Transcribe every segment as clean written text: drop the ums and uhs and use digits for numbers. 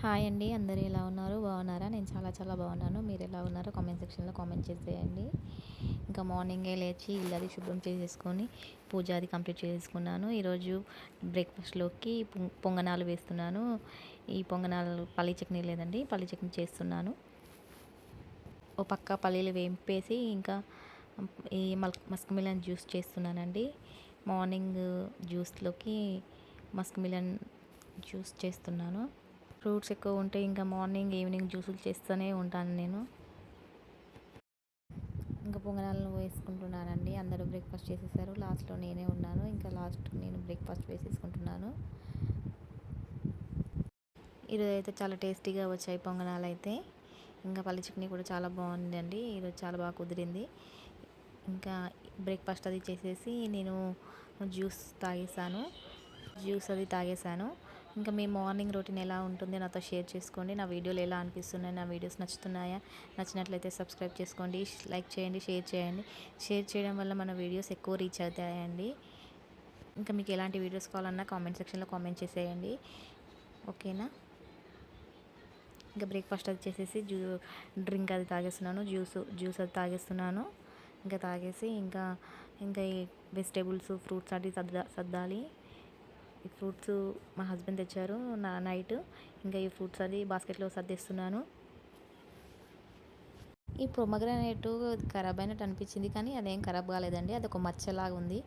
Hi అండి. అందరూ ఎలా ఉన్నారు? బాగున్నారా? నేను చాలా చాలా బాగున్నాను. మీరు ఎలా ఉన్నారో కామెంట్ సెక్షన్‌లో కామెంట్ చేసేయండి. ఇంకా మార్నింగే లేచి ఇల్లది శుభ్రం చేసేసుకొని పూజ అది కంప్లీట్ చేసుకున్నాను. ఈరోజు బ్రేక్‌ఫాస్ట్‌లోకి పొంగనాలు వేస్తున్నాను. ఈ పొంగనాలు పల్లి చట్నీ లేదండి. పల్లి చట్నీ చేస్తున్నాను. ఓ పక్క పల్లీలు వేంపేసి ఇంకా ఈ మస్క్ మిలన్ జ్యూస్ చేస్తున్నానండి. మార్నింగ్ జ్యూస్‌లోకి మస్క్ మిలన్ జ్యూస్ చేస్తున్నాను. ఫ్రూట్స్ ఎక్కువ ఉంటే ఇంకా మార్నింగ్ ఈవినింగ్ జ్యూసులు చేస్తూనే ఉంటాను నేను. ఇంకా పొంగనాలను వేసుకుంటున్నానండి. అందరూ బ్రేక్ఫాస్ట్ చేసేసారు. లాస్ట్‌లో నేనే ఉన్నాను. ఇంకా లాస్ట్ నేను బ్రేక్ఫాస్ట్ వేసేసుకుంటున్నాను. ఈరోజు అయితే చాలా టేస్టీగా వచ్చాయి పొంగనాలు అయితే. ఇంకా పల్లి చట్నీ కూడా చాలా బాగుందండి. ఈరోజు చాలా బాగా కుదిరింది. ఇంకా బ్రేక్ఫాస్ట్ అది చేసేసి నేను జ్యూస్ అది తాగేసాను. ఇంకా మీ మార్నింగ్ రొటీన్ ఎలా ఉంటుంది నాతో షేర్ చేసుకోండి. నా వీడియోలు ఎలా అనిపిస్తున్నాయి, నా వీడియోస్ నచ్చుతున్నాయా? నచ్చినట్లయితే సబ్స్క్రైబ్ చేసుకోండి, లైక్ చేయండి, షేర్ చేయండి. షేర్ చేయడం వల్ల మన వీడియోస్ ఎక్కువ రీచ్ అవుతాయండి. ఇంకా మీకు ఎలాంటి వీడియోస్ కావాలన్నా కామెంట్ సెక్షన్లో కామెంట్ చేసేయండి. ఓకేనా? ఇంకా బ్రేక్ఫాస్ట్ అది చేసేసి డ్రింక్ అది తాగేస్తున్నాను. జ్యూస్ అది తాగేస్తున్నాను. ఇంకా తాగేసి ఇంకా ఇంకా ఈ వెజిటేబుల్స్ ఫ్రూట్స్ అది సర్దాలి. ఈ ఫ్రూట్స్ మా హస్బెండ్ తెచ్చారు నైట్. ఇంకా ఈ ఫ్రూట్స్ అది బాస్కెట్లో సర్దేస్తున్నాను. ఈ పొమగ్రనేట్ ఖరాబ్ అయినట్టు అనిపించింది, కానీ అదేం ఖరాబ్ కాలేదండి. అదొక మచ్చలాగా ఉంది,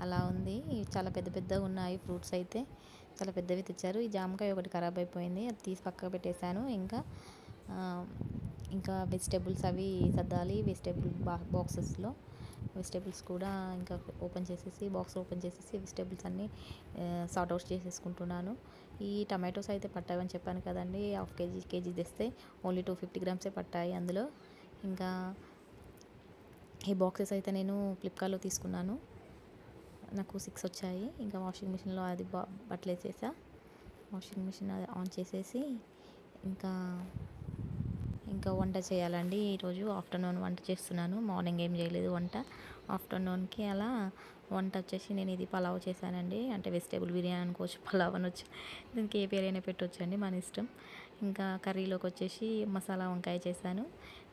అలా ఉంది. చాలా పెద్ద పెద్దగా ఉన్నాయి ఫ్రూట్స్ అయితే, చాలా పెద్దవి తెచ్చారు. ఈ జామకాయ ఒకటి ఖరాబ్ అయిపోయింది, అది తీసి పక్కకు పెట్టేశాను. ఇంకా వెజిటేబుల్స్ అవి సర్దాలి బాక్సెస్లో. వెజిటేబుల్స్ కూడా ఇంకా బాక్స్ ఓపెన్ చేసేసి వెజిటేబుల్స్ అన్నీ సార్ట్ అవుట్ చేసేసుకుంటున్నాను. ఈ టమాటోస్ అయితే పట్టావని చెప్పాను కదండి. హాఫ్ కేజీ తెస్తే ఓన్లీ 250 గ్రామ్సే పట్టాయి అందులో. ఇంకా ఈ బాక్సెస్ అయితే నేను ఫ్లిప్కార్ట్లో తీసుకున్నాను. నాకు 6 వచ్చాయి. ఇంకా వాషింగ్ మిషన్లో అది బట్టలు వేసేసా. వాషింగ్ మిషన్ అది ఆన్ చేసేసి ఇంకా ఇంకా వంట చేయాలండి. ఈరోజు ఆఫ్టర్నూన్ వంట చేస్తున్నాను. మార్నింగ్ ఏం చేయలేదు వంట. ఆఫ్టర్నూన్కి అలా వంట వచ్చేసి నేను ఇది పలావ్ చేశానండి. అంటే వెజిటేబుల్ బిర్యానీ అనుకోవచ్చు, పలావ్ అనొచ్చు, దీనికి ఏ పేరైనా పెట్టొచ్చండి, మన ఇష్టం. ఇంకా కర్రీలోకి వచ్చేసి మసాలా వంకాయ చేశాను.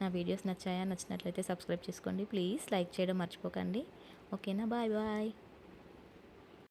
నా వీడియోస్ నచ్చినట్లయితే సబ్స్క్రైబ్ చేసుకోండి ప్లీజ్. లైక్ చేయడం మర్చిపోకండి. ఓకేనా? Bye bye.